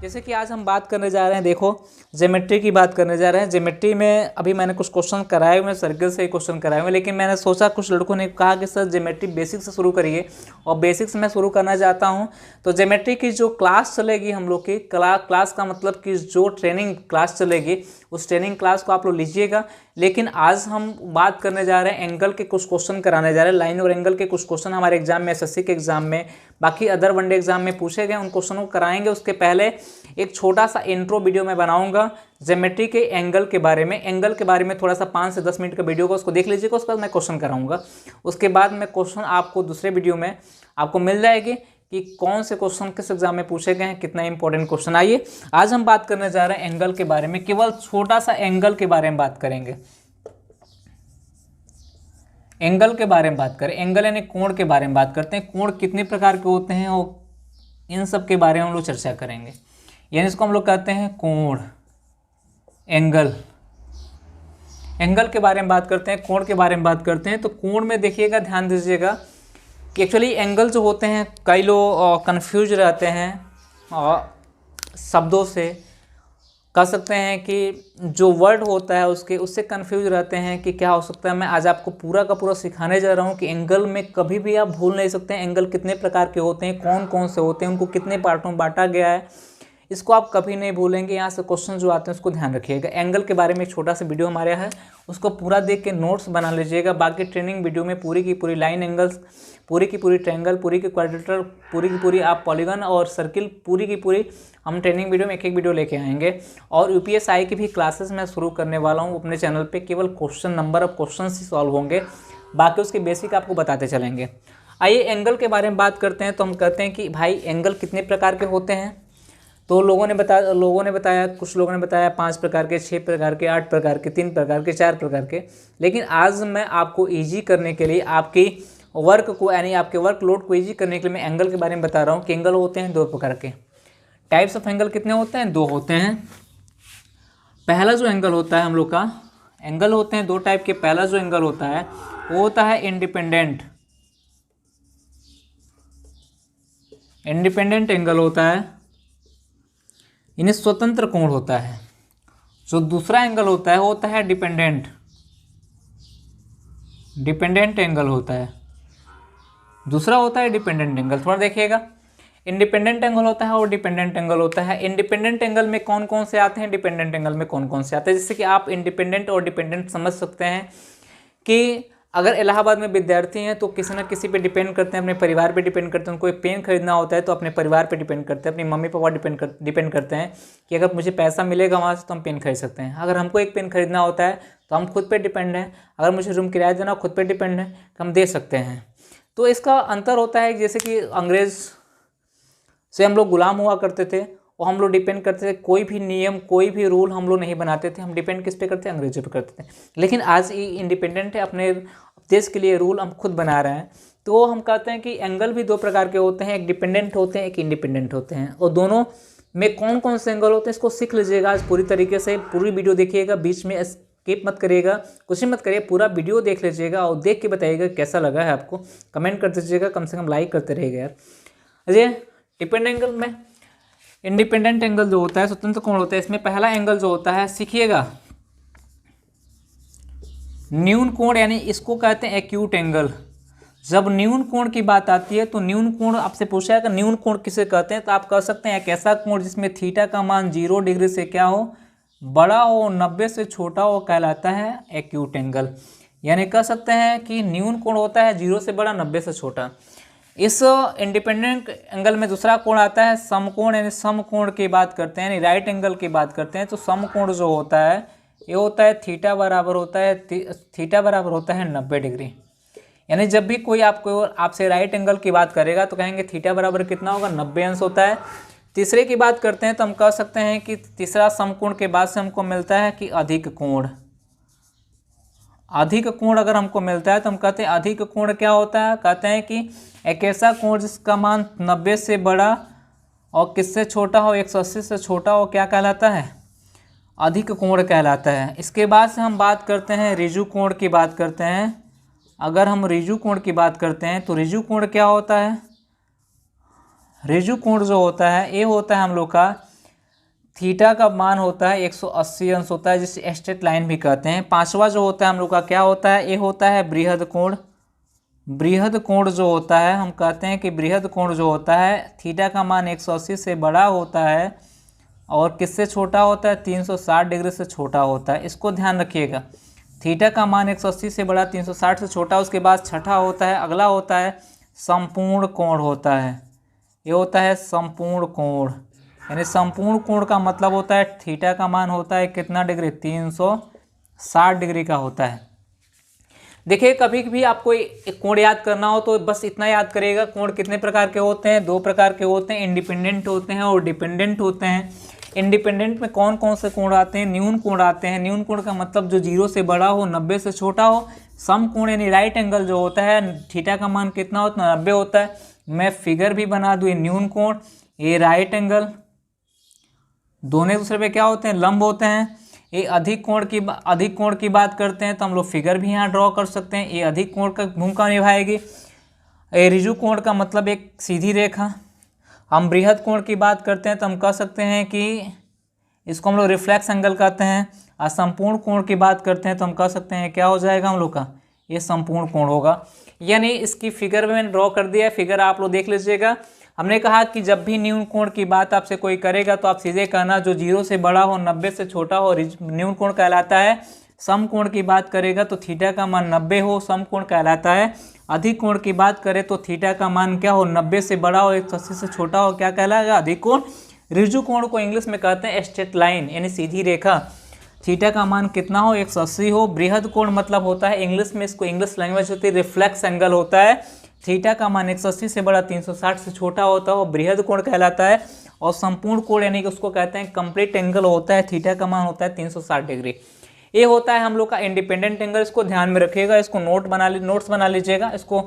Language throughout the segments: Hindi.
जैसे कि आज हम बात करने जा रहे हैं, देखो ज्योमेट्री की बात करने जा रहे हैं। ज्योमेट्री में अभी मैंने कुछ क्वेश्चन कराए हुए हैं, सर्कल से ही क्वेश्चन कराए हुए हैं, लेकिन मैंने सोचा कुछ लड़कों ने कहा कि सर ज्योमेट्री बेसिक से शुरू करिए, और बेसिक से मैं शुरू करना चाहता हूं। तो ज्योमेट्री की जो क्लास चलेगी हम लोग की क्लास का मतलब कि जो ट्रेनिंग क्लास चलेगी उस ट्रेनिंग क्लास को आप लोग लीजिएगा। लेकिन आज हम बात करने जा रहे हैं एंगल के कुछ क्वेश्चन कराने जा रहे हैं। लाइन और एंगल के कुछ क्वेश्चन हमारे एग्जाम में, एसएससी के एग्जाम में, बाकी अदर वनडे एग्जाम में पूछे गए, उन क्वेश्चनों को कराएंगे। उसके पहले एक छोटा सा इंट्रो वीडियो मैं बनाऊंगा ज्योमेट्री के एंगल के बारे में। एंगल के बारे में थोड़ा सा 5 से 10 मिनट का वीडियो को उसको देख लीजिएगा। उसके बाद मैं क्वेश्चन कराऊंगा। उसके बाद मैं क्वेश्चन आपको दूसरे वीडियो में आपको मिल जाएगी कि कौन से क्वेश्चन किस एग्जाम में पूछे गए हैं, कितना इंपॉर्टेंट क्वेश्चन। आइए आज हम बात करने जा रहे हैं एंगल के बारे में। केवल छोटा सा एंगल के बारे में बात करेंगे। एंगल के बारे में बात करें, एंगल यानी कोण के बारे में बात करते हैं। कोण कितने प्रकार के होते हैं और इन सब के बारे में हम लोग चर्चा करेंगे। यानी इसको हम लोग कहते हैं कोण, एंगल। एंगल के बारे में बात करते हैं, कोण के बारे में बात करते हैं। तो कोण में देखिएगा, ध्यान दीजिएगा कि एक्चुअली एंगल जो होते हैं, कई लोग कंफ्यूज रहते हैं शब्दों से, कह सकते हैं कि जो वर्ड होता है उससे कंफ्यूज रहते हैं कि क्या हो सकता है। मैं आज आपको पूरा का पूरा सिखाने जा रहा हूँ कि एंगल में कभी भी आप भूल नहीं सकते हैं एंगल कितने प्रकार के होते हैं, कौन कौन से होते हैं, उनको कितने पार्टों में बांटा गया है, इसको आप कभी नहीं भूलेंगे। यहाँ से क्वेश्चन जो आते हैं उसको ध्यान रखिएगा। एंगल के बारे में एक छोटा सा वीडियो हमारे है, उसको पूरा देख के नोट्स बना लीजिएगा। बाकी ट्रेनिंग वीडियो में पूरी की पूरी लाइन एंगल्स, पूरी की पूरी ट्रायंगल, पूरी की क्वाड्रेटर, पूरी की पूरी आप पॉलीगन और सर्किल, पूरी की पूरी हम ट्रेनिंग वीडियो में एक एक वीडियो लेके आएंगे। और यूपीएसआई की भी क्लासेस मैं शुरू करने वाला हूँ अपने चैनल पे। केवल question, number of question he solve होंगे, बाकी उसके बेसिक आपको बताते चलेंगे। आइए एंगल के बारे में बात करते हैं। तो हम कहते हैं कि भाई एंगल कितने प्रकार के होते हैं। तो लोगों ने बताया, कुछ लोगों ने बताया 5 प्रकार के, 6 प्रकार के, 8 प्रकार के, 3 प्रकार के, 4 प्रकार के। लेकिन आज मैं आपको ईजी करने के लिए, आपकी वर्क को यानी आपके वर्कलोड को ईजी करने के लिए मैं एंगल के बारे में बता रहा हूँ कि एंगल होते हैं 2 प्रकार के। टाइप्स ऑफ एंगल कितने होते हैं? 2 होते हैं। पहला जो एंगल होता है हम लोग का, एंगल होते हैं 2 टाइप के। पहला जो एंगल होता है वो होता है इंडिपेंडेंट एंगल होता है, इन्हें स्वतंत्र कोण होता है। जो दूसरा एंगल होता है वो होता है डिपेंडेंट एंगल होता है। दूसरा होता है डिपेंडेंट एंगल। थोड़ा देखिएगा, इंडिपेंडेंट एंगल होता है और डिपेंडेंट एंगल होता है। इंडिपेंडेंट एंगल में कौन कौन से आते हैं, डिपेंडेंट एंगल में कौन कौन से आते हैं। जैसे कि आप इंडिपेंडेंट और डिपेंडेंट समझ सकते हैं कि अगर इलाहाबाद में विद्यार्थी हैं तो किसी न किसी पे डिपेंड करते हैं, अपने परिवार पे डिपेंड करते हैं। उनको एक पेन खरीदना होता है तो अपने परिवार पे डिपेंड करते हैं, अपनी मम्मी पापा डिपेंड करते हैं कि अगर मुझे पैसा मिलेगा वहाँ से तो हम पेन खरीद सकते हैं। अगर हमको एक पेन खरीदना होता है तो हम खुद पे डिपेंड हैं। अगर मुझे रूम किराया देना खुद पे डिपेंड है तो हम दे सकते हैं। तो इसका अंतर होता है, जैसे कि अंग्रेज़ से हम लोग गुलाम हुआ करते थे और हम लोग डिपेंड करते थे। कोई भी नियम, कोई भी रूल हम लोग नहीं बनाते थे, हम डिपेंड किस पे करते हैं, अंग्रेजों पे करते थे। लेकिन आज इंडिपेंडेंट है, अपने देश के लिए रूल हम खुद बना रहे हैं। तो हम कहते हैं कि एंगल भी 2 प्रकार के होते हैं, एक डिपेंडेंट होते हैं, एक इंडिपेंडेंट होते हैं। और दोनों में कौन कौन से एंगल होते हैं इसको सीख लीजिएगा आज पूरी तरीके से। पूरी वीडियो देखिएगा, बीच में स्किप मत करिएगा, कुछ मत करिए, पूरा वीडियो देख लीजिएगा और देख के बताइएगा कैसा लगा है आपको। कमेंट कर दीजिएगा, कम से कम लाइक करते रहिएगा यार। अजय, डिपेंडेंट एंगल में इंडिपेंडेंट एंगल जो होता है, स्वतंत्र कोण होता है, इसमें पहला एंगल जो होता है, सीखिएगा, न्यून कोण, यानी इसको कहते हैं एक्यूट एंगल। जब न्यून कोण की बात आती है तो न्यून कोण आपसे पूछा है कि न्यून कोण किसे कहते हैं, तो आप कह सकते हैं एक ऐसा कोण जिसमें थीटा का मान 0 डिग्री से क्या हो, बड़ा हो, 90 से छोटा हो, कहलाता है एक्यूट एंगल। यानी कह सकते हैं कि न्यून कोण होता है 0 से बड़ा, 90 से छोटा। इस इंडिपेंडेंट एंगल में दूसरा कोण आता है समकोण, यानी समकोण की बात करते हैं, यानी राइट एंगल की बात करते हैं। तो समकोण जो होता है ये होता है थीटा बराबर होता है 90 डिग्री। यानी जब भी कोई आपसे राइट एंगल की बात करेगा तो कहेंगे थीटा बराबर कितना होगा, 90 अंश होता है। तीसरे की बात करते हैं तो हम कह सकते हैं कि तीसरा समकोण के बाद से हमको मिलता है कि अधिक कोण। अधिक कोण अगर हमको मिलता है तो हम कहते हैं अधिक कोण क्या होता है, कहते हैं कि एक ऐसा कोण जिसका मान 90 से बड़ा और किससे छोटा हो, 180 से छोटा हो, क्या कहलाता है, अधिक कोण कहलाता है। इसके बाद से हम बात करते हैं ऋजु कोण की बात करते हैं। अगर हम ऋजु कोण की बात करते हैं तो ऋजु कोण क्या होता है, ऋजु कोण जो होता है ये होता है हम लोग का थीटा का मान होता है 180 अंश होता है, जिसे स्ट्रेट लाइन भी कहते हैं। पांचवा जो होता है हम लोग का क्या होता है, ये होता है बृहद कोण। बृहद कोण जो होता है, हम कहते हैं कि बृहद कोण जो होता है थीटा का मान 180 से बड़ा होता है और किससे छोटा होता है, 360 डिग्री से छोटा होता है। इसको ध्यान रखिएगा, थीटा का मान 180 से बड़ा 360 से छोटा। उसके बाद छठा होता है, अगला होता है संपूर्ण कोण होता है। ये होता है संपूर्ण कोण, यानी संपूर्ण कोण का मतलब होता है थीटा का मान होता है कितना डिग्री, 360 डिग्री का होता है। देखिए कभी भी आपको एक कोण याद करना हो तो बस इतना याद करिएगा, कोण कितने प्रकार के होते हैं, दो प्रकार के होते हैं, इंडिपेंडेंट होते हैं और डिपेंडेंट होते हैं। इंडिपेंडेंट में कौन कौन से कोण आते हैं, न्यून कोण आते हैं। न्यून कोण का मतलब जो 0 से बड़ा हो, 90 से छोटा हो। सम कोण यानी राइट एंगल जो होता है, थीटा का मान कितना होता है, 90 होता है। मैं फिगर भी बना दूँ, ये न्यून कोण, ये राइट एंगल, दोनों एक दूसरे पे क्या होते हैं, लंब होते हैं। ये अधिक कोण की बात करते हैं तो हम लोग फिगर भी यहाँ ड्रॉ कर सकते हैं। ये अधिक कोण का भूमिका निभाएगी। ये ऋजु कोण का मतलब एक सीधी रेखा। हम बृहद कोण की बात करते हैं तो हम कह सकते हैं कि इसको हम लोग रिफ्लेक्स एंगल कहते हैं। और संपूर्ण कोण की बात करते हैं तो हम कह सकते हैं क्या हो जाएगा हम लोग का, ये संपूर्ण कोण होगा। यानी इसकी फिगर में मैंने ड्रॉ कर दिया है, फिगर आप लोग देख लीजिएगा। हमने कहा कि जब भी न्यून कोण की बात आपसे कोई करेगा तो आप सीधे कहना जो 0 से बड़ा हो, 90 से छोटा हो, न्यून कोण कहलाता है। सम कोण की बात करेगा तो थीटा का मान 90 हो, सम कोण कहलाता है। अधिक कोण की बात करें तो थीटा का मान क्या हो, 90 से बड़ा हो, 180 से छोटा हो, क्या कहलाएगा, अधिक कोण। ऋजु कोण को इंग्लिश में कहते हैं स्ट्रेट लाइन, यानी सीधी रेखा। थीटा का मान कितना हो, 180 हो। बृहद कोण मतलब होता है इंग्लिश में, इसको इंग्लिश लैंग्वेज होती है रिफ्लेक्स एंगल होता है। थीटा का मान 180 से बड़ा 360 से छोटा होता है, वो बृहद कोण कहलाता है। और संपूर्ण कोण यानी कि उसको कहते हैं कंप्लीट एंगल होता है, थीटा का मान होता है 360 डिग्री। ये होता है हम लोग का इंडिपेंडेंट एंगल, इसको ध्यान में रखिएगा, इसको नोट्स बना लीजिएगा, इसको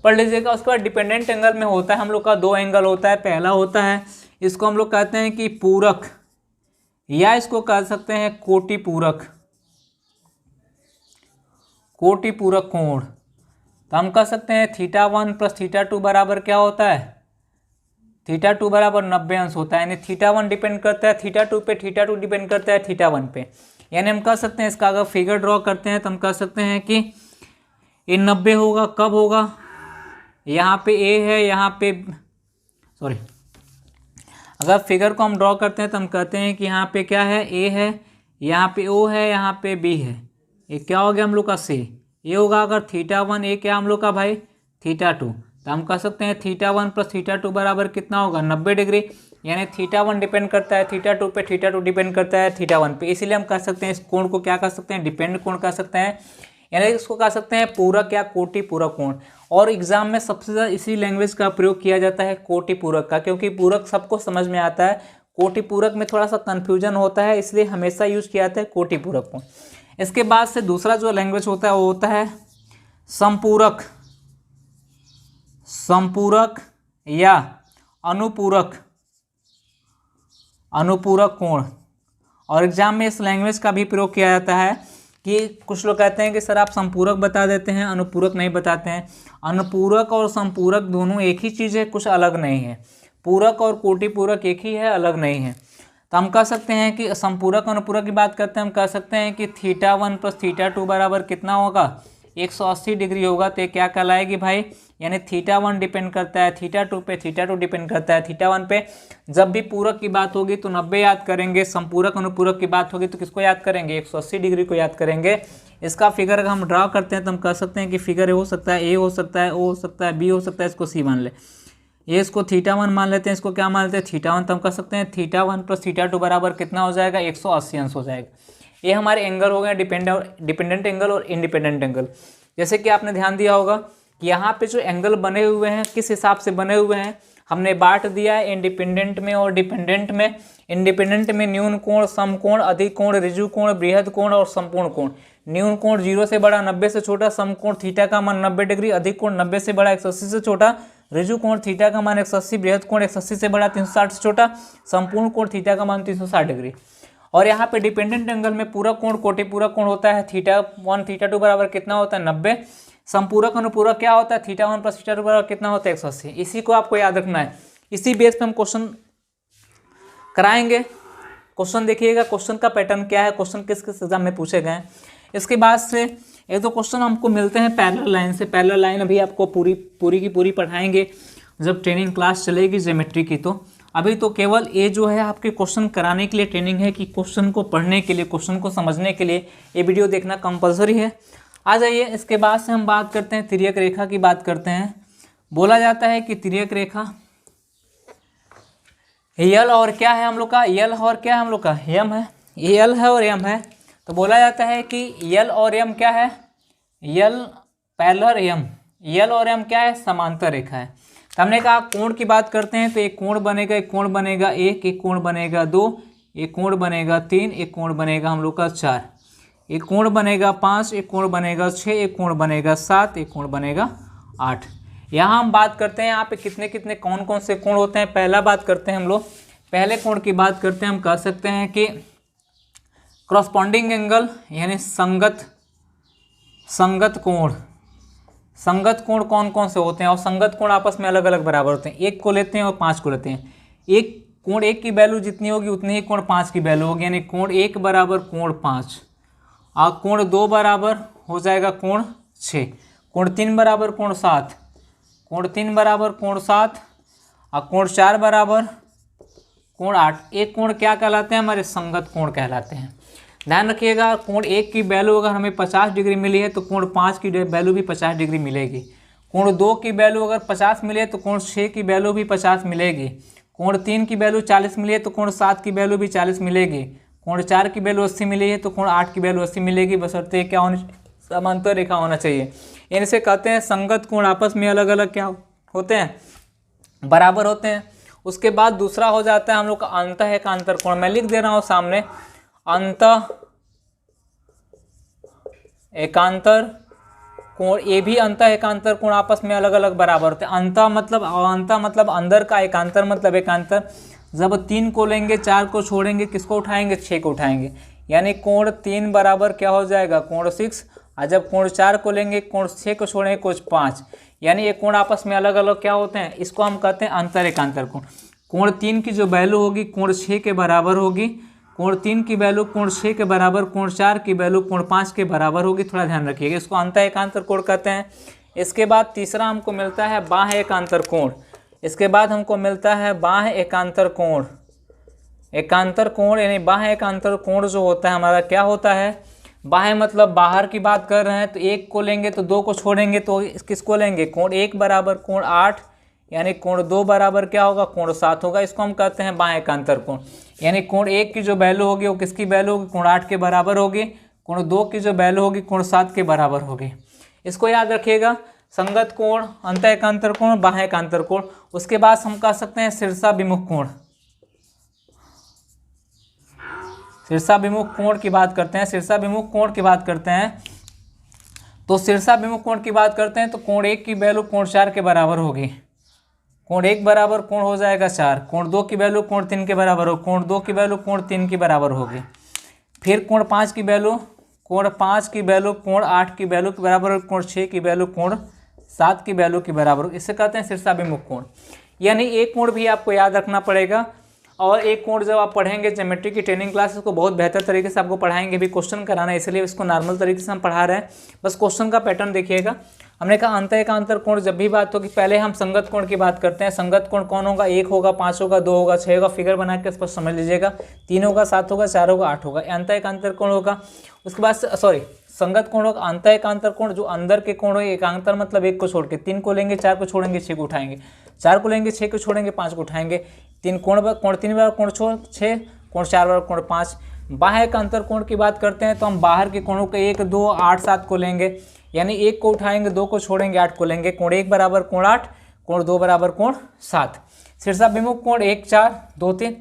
पढ़ लीजिएगा। उसके बाद डिपेंडेंट एंगल में होता है हम लोग का दो एंगल होता है। पहला होता है, इसको हम लोग कहते हैं कि पूरक, या इसको कह सकते हैं कोटि पूरक, कोटि पूरक कोण। तो हम कह सकते हैं θ1 प्लस θ2 बराबर क्या होता है, θ2 बराबर 90 अंश होता है। यानी θ1 डिपेंड करता है θ2 पे, θ2 डिपेंड करता है θ1 पे। यानी हम कह सकते हैं, इसका अगर फिगर ड्रॉ करते हैं तो हम कह सकते हैं कि ये 90 होगा, कब होगा, यहाँ पे ए है, यहाँ पे सॉरी, अगर फिगर को हम ड्रॉ करते हैं तो हम कहते हैं कि यहाँ पे क्या है, ए है, यहाँ पे ओ है, यहाँ पे बी है। ये क्या हो गया हम लोग का सी। ये होगा अगर θ1, ये क्या हम लोग का भाई θ2। तो हम कह सकते हैं θ1 प्लस θ2 बराबर कितना होगा, 90 डिग्री। यानी θ1 डिपेंड करता है θ2 पे, θ2 डिपेंड करता है θ1 पे। इसीलिए हम कह सकते हैं इस कोण को क्या कह सकते हैं, डिपेंड कोण कह सकते हैं। यानी इसको कह सकते हैं पूरक या कोटि पूरक कोण। और एग्जाम में सबसे ज़्यादा इसी लैंग्वेज का प्रयोग किया जाता है, कोटि पूरक का, क्योंकि पूरक सबको समझ में आता है। कोटि पूरक में थोड़ा सा कन्फ्यूजन होता है, इसलिए हमेशा यूज किया जाता है कोटि पूरक कोण। इसके बाद से दूसरा जो लैंग्वेज होता है वो होता है संपूरक, संपूरक या अनुपूरक, अनुपूरक कोण। और एग्जाम में इस लैंग्वेज का भी प्रयोग किया जाता है कि कुछ लोग कहते हैं कि सर आप संपूरक बता देते हैं, अनुपूरक नहीं बताते हैं। अनुपूरक और संपूरक दोनों एक ही चीज़ है, कुछ अलग नहीं है। पूरक और कोटि पूरक एक ही है, अलग नहीं है। तो हम कह सकते हैं कि संपूरक अनुपूरक की बात करते हैं, हम कह सकते हैं कि θ1 प्लस θ2 बराबर कितना होगा, 180 डिग्री होगा। तो क्या कहलाएगी भाई, यानी θ1 डिपेंड करता है θ2 पे, θ2 डिपेंड करता है θ1 पे। जब भी पूरक की बात होगी तो 90 याद करेंगे, संपूरक अनुपूरक की बात होगी तो किसको याद करेंगे, 180 डिग्री को याद करेंगे। इसका फिगर अगर हम ड्रा करते हैं तो हम कह सकते हैं कि फिगर हो सकता है ए हो सकता है, ओ हो सकता है, बी हो सकता है, इसको सी मान ले। ये इसको θ1 मान लेते हैं, इसको क्या मान लेते हैं θ1। तो हम कह सकते हैं θ1 प्लस θ2 बराबर कितना हो जाएगा, 180 अंश हो जाएगा। ये हमारे एंगल हो गए डिपेंडेंट एंगल और इंडिपेंडेंट एंगल। जैसे कि आपने ध्यान दिया होगा कि यहाँ पे जो एंगल बने हुए हैं किस हिसाब से बने हुए हैं, हमने बांट दिया है इंडिपेंडेंट में और डिपेंडेंट में। इंडिपेंडेंट में न्यून कोण, सम कोण, अधिक कोण, ऋजु कोण, बृहद कोण और संपूर्ण कोण। न्यून कोण 0 से बड़ा 90 से छोटा, सम कोण थीटा का मान 90 डिग्री, अधिक कोण 90 से बड़ा 180 से छोटा, ऋजु कोण थीटा का मान 180, बृहद कोण 180 से बड़ा 360 से छोटा, संपूर्ण कोण थीटा का मान 360 डिग्री। और यहाँ पे डिपेंडेंट एंगल में पूरक कोण, कोटि पूरक कोण होता है। θ1 θ2 बराबर कितना होता है, 90। संपूरक अनुपूरक क्या होता है, θ1 प्लस θ2 बराबर कितना होता है, 180। इसी को आपको याद रखना है, इसी बेस पे हम क्वेश्चन कराएंगे। क्वेश्चन देखिएगा, क्वेश्चन का पैटर्न क्या है, क्वेश्चन किस किस एग्जाम में पूछे गए हैं। इसके बाद से एक दो क्वेश्चन हमको मिलते हैं पैरेलल लाइन से। पैरेलल लाइन अभी आपको पूरी की पूरी पढ़ाएंगे जब ट्रेनिंग क्लास चलेगी ज्योमेट्री की। तो अभी तो केवल ये जो है आपके क्वेश्चन कराने के लिए ट्रेनिंग है कि क्वेश्चन को पढ़ने के लिए, क्वेश्चन को समझने के लिए ये वीडियो देखना कंपलसरी है। आ जाइए, इसके बाद से हम बात करते हैं तिर्यक रेखा की बात करते हैं। बोला जाता है कि तिर्यक रेखा यल और क्या है हम लोग का, यल और क्या है हम लोग का, यम है, यल है और यम है। तो बोला जाता है कि यल और यम क्या है, यल पैरेलल यम, यल और यम क्या है, समांतर रेखा है। तो हमने कहा कोण की बात करते हैं तो एक कोण बनेगा, एक कोण बनेगा एक कोण बनेगा 2, एक कोण बनेगा 3, एक कोण बनेगा हम लोग का 4, एक कोण बनेगा 5, एक कोण बनेगा 6, एक कोण बनेगा 7, एक कोण बनेगा 8। यहाँ हम बात करते हैं यहाँ पे कितने कितने कौन कौन से कोण होते हैं। पहला बात करते हैं हम लोग, पहले कोण की बात करते हैं, हम कह सकते हैं कि क्रॉसपॉन्डिंग एंगल यानी संगत कोण। संगत कोण कौन कौन से होते हैं और संगत कोण आपस में अलग अलग बराबर होते हैं। एक को लेते हैं और 5 को लेते हैं। एक कोण 1 की वैल्यू जितनी होगी उतनी ही कोण 5 की वैल्यू होगी, यानी कोण 1 बराबर कोण 5, और कोण 2 बराबर हो जाएगा कोण 6, कोण 3 बराबर कोण 7, कोण 3 बराबर कोण 7, और कोण 4 बराबर कोण 8। एक कोण क्या कहलाते हैं, हमारे संगत कोण कहलाते हैं। ध्यान रखिएगा, कोण 1 की वैल्यू अगर हमें 50 डिग्री मिली है तो कोण 5 की वैल्यू भी 50 डिग्री मिलेगी। कोण 2 की वैल्यू अगर 50 मिले तो कोण 6 की वैल्यू भी 50 मिलेगी। कोण 3 की वैल्यू 40 मिली है तो कोण 7 की वैल्यू भी 40 मिलेगी। कोण 4 की वैल्यू 80 मिली है तो कोण 8 की वैल्यू 80 मिलेगी, बशर्ते क्या होनी, समांतर रेखा होना चाहिए। इनसे कहते हैं संगत कोण आपस में अलग अलग क्या होते हैं, बराबर होते हैं। उसके बाद दूसरा हो जाता है हम लोग का अंतः एकांतर कोण। मैं लिख दे रहा हूँ सामने, अंतः एकांतर कोण। ये भी अंतः एकांतर कोण आपस में अलग अलग बराबर होते हैं। अंतः मतलब अंदर का, एकांतर मतलब एकांतर। जब 3 को लेंगे 4 को छोड़ेंगे, किसको उठाएंगे, 6 को उठाएंगे, यानी कोण 3 बराबर क्या हो जाएगा, कोण 6। और जब कोण 4 को लेंगे, कोण 6 को छोड़ेंगे, कोण 5, यानी ये कोण आपस में अलग अलग क्या होते हैं, इसको हम कहते हैं अंतर एकांतर कोण। कोण 3 की जो वैल्यू होगी कोण 6 के बराबर होगी, कोण 3 की वैल्यू कोण 6 के बराबर, कोण 4 की वैल्यू कोण 5 के बराबर होगी। थोड़ा ध्यान रखिएगा, इसको अंतः एकांतर कोण कहते हैं। इसके बाद तीसरा हमको मिलता है बाह्य एकांतर कोण। इसके बाद हमको मिलता है बाह्य एकांतर कोण। एकांतर कोण यानी बाह्य एकांतर कोण जो होता है हमारा क्या होता है, बाह्य मतलब बाहर की बात कर रहे हैं तो 1 को लेंगे तो 2 को छोड़ेंगे तो किसको लेंगे, कोण 1 बराबर कोण 8, यानी कोण 2 बराबर क्या होगा, कोण 7 होगा। इसको हम कहते हैं बाह्य एकांतर कोण। यानी कोण 1 की जो वैल्यू होगी वो किसकी वैल्यू होगी, कोण 8 के बराबर होगी। कोण 2 की जो वैल्यू होगी कोण 7 के बराबर होगी। इसको याद रखिएगा, संगत कोण, अंतः एकांतर कोण, बाह्य एकांतर कोण। उसके बाद हम कह सकते हैं शीर्षाभिमुख कोण। शीर्षाभिमुख कोण की बात करते हैं, शीर्षाभिमुख कोण की बात करते हैं तो शीर्षाभिमुख कोण की बात करते हैं तो कोण 1 की वैल्यू कोण 4 के बराबर होगी। कोण 1 बराबर कोण हो जाएगा 4, कोण 2 की वैल्यू कोण 3 के बराबर हो, कोण 2 की वैल्यू कोण 3 के बराबर होगी। फिर कोण 5 की वैल्यू कोण 5 की वैल्यू कोण 8 की वैल्यू के बराबर हो, कोण 6 की वैल्यू कोण 7 की वैल्यू के बराबर हो। इसे कहते हैं शीर्षाभिमुख कोण। यानी एक कोण भी आपको याद रखना पड़ेगा। और एक कोण जब आप पढ़ेंगे ज्योमेट्री की ट्रेनिंग क्लास, उसको बहुत बेहतर तरीके से आपको पढ़ाएंगे। भी क्वेश्चन कराना है इसलिए इसको नॉर्मल तरीके से हम पढ़ा रहे हैं, बस क्वेश्चन का पैटर्न देखिएगा। हमने कहा अंतः एकांतर कोण जब भी बात होगी, पहले हम संगत कोण की बात करते हैं। संगत कोण कौन होगा, 1 होगा, 5 होगा, 2 होगा, 6 होगा। फिगर बना के स्पष्ट समझ लीजिएगा, 3 होगा, 7 होगा, 4 होगा, 8 होगा, अंतः एकांतर कोण होगा। उसके बाद संगत कोण होगा। अंतः एकांतर कोण जो अंदर के कोण हो, एकांतर मतलब 1 को छोड़ के, 3 को लेंगे, 4 को छोड़ेंगे, 6 को उठाएंगे, 4 को लेंगे, 6 को छोड़ेंगे, 5 को उठाएंगे। 3 कोण 3 बार कोण 6, कोण 4 बार कोण 5। बाह्य एकांतर कोण की बात करते हैं तो हम बाहर के कोणों के 1, 2, 8, 7 को लेंगे, यानी 1 को उठाएंगे, 2 को छोड़ेंगे, 8 को लेंगे। कोण 1 बराबर कोण 8, कोण 2 बराबर कोण 7। शीर्षाभिमुख कोण 1, 4, 2, 3,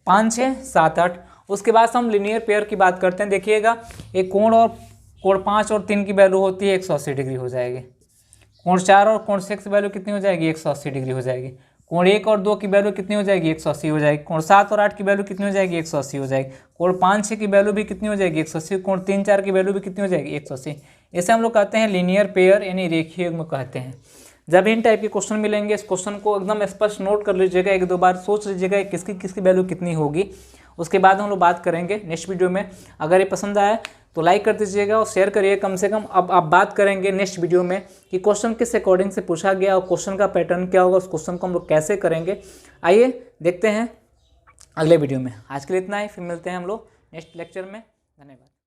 5, 6, 7, 8। उसके बाद हम लीनियर पेयर की बात करते हैं। देखिएगा, एक कोण और कोण 5 और 3 की वैल्यू होती है 180 डिग्री हो जाएगी। कोण 4 और कोण 6 की वैल्यू कितनी हो जाएगी, 180 डिग्री हो जाएगी। कोण 1 और 2 की वैल्यू कितनी हो जाएगी, 180 हो जाएगी। कोण 7 और 8 की वैल्यू कितनी हो जाएगी, 180 हो जाएगी। कोण 5, 6 की वैल्यू भी कितनी हो जाएगी, 180। कोण 3, 4 की वैल्यू भी कितनी हो जाएगी, 180। इसे हम लोग कहते हैं लीनियर पेयर यानी रेखीय युग्म कहते हैं। जब इन टाइप के क्वेश्चन मिलेंगे, इस क्वेश्चन को एकदम स्पष्ट नोट कर लीजिएगा, 1-2 बार सोच लीजिएगा किसकी किसकी वैल्यू कितनी होगी। उसके बाद हम लोग बात करेंगे नेक्स्ट वीडियो में। अगर ये पसंद आया तो लाइक कर दीजिएगा और शेयर करिए कम से कम। अब आप बात करेंगे नेक्स्ट वीडियो में कि क्वेश्चन किस अकॉर्डिंग से पूछा गया और क्वेश्चन का पैटर्न क्या होगा, उस क्वेश्चन को हम लोग कैसे करेंगे। आइए देखते हैं अगले वीडियो में। आज के लिए इतना ही, फिर मिलते हैं हम लोग नेक्स्ट लेक्चर में। धन्यवाद।